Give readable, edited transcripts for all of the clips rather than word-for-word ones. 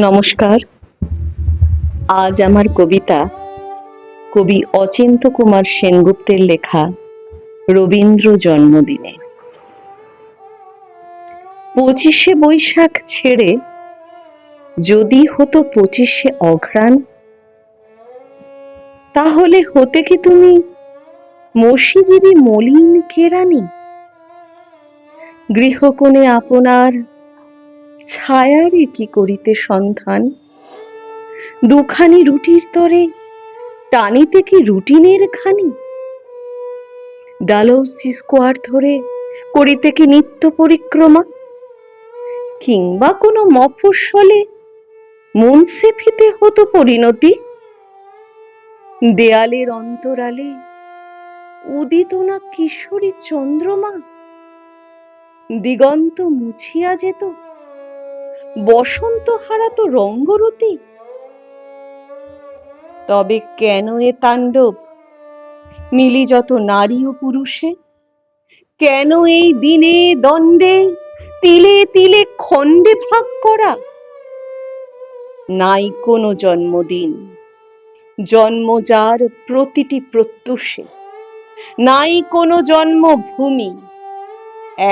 নমস্কার। আজ আমার কবিতা কবি অচিন্ত্য কুমার সেনগুপ্তের লেখা রবীন্দ্র জন্মদিনে। 25শে বৈশাখ ছেড়ে যদি হতো 25শে অঘ্রাণ, তাহলে হতে কি তুমি মসিজীবী মলিন কেরানি? গৃহকোণে আপনার ছায়ারে কি করিতে সন্ধান? দুখানি রুটির তরে টানিতে কি রুটিনের খানি? ডালহৌসি স্কোয়ার ধরে করিতে কি নিত্য পরিক্রমা? কিংবা কোনো মফস্বলে মুন্সিফিতে হতো পরিণতি? দেয়ালের অন্তরালে উদিত না কিশোরী চন্দ্রমা? দিগন্ত মুছিয়া যেত, বসন্ত হারাতো রঙ্গরতি? তবে কেন এ তাণ্ডব মিলি যত নারী ও পুরুষে? কেন এই দিনে দণ্ডে তিলে তিলে খণ্ডে ভাগ করা? নাই কোনো জন্মদিন জন্ম যার প্রতিটি প্রত্যুষে, নাই কোনো জন্মভূমি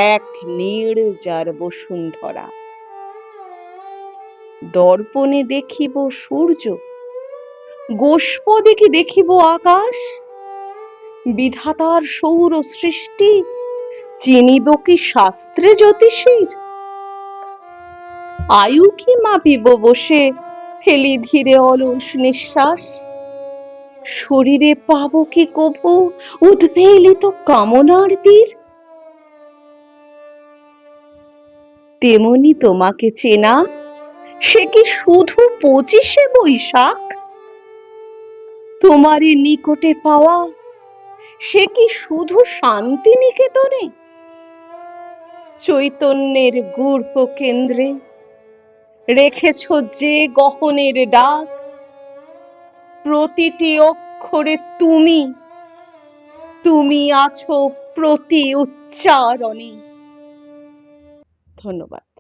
এক নীড় যার বসুন্ধরা। দর্পণে দেখিব সূর্য, গোষ্পদে কি দেখিব আকাশ? বিধাতার সৌর সৃষ্টি চিনিব কি শাস্ত্রে জ্যোতিষীর? আয়ু কি মাপিব বসে ফেলি ধীরে অলস নিঃশ্বাস? শরীরে পাবো কি কভু উদ্বেলিত কামনার তীর? তেমনি তোমাকে চেনা সে কি শুধু 25শে বৈশাখ? তোমারই নিকটে পাওয়া সে কি শুধু শান্তিনিকেতনে? চৈতন্যের গূঢ় কেন্দ্রে রেখেছ যে গহনের ডাক, প্রতিটি অক্ষরে তুমি, তুমি আছো প্রতি উচ্চারণে। ধন্যবাদ।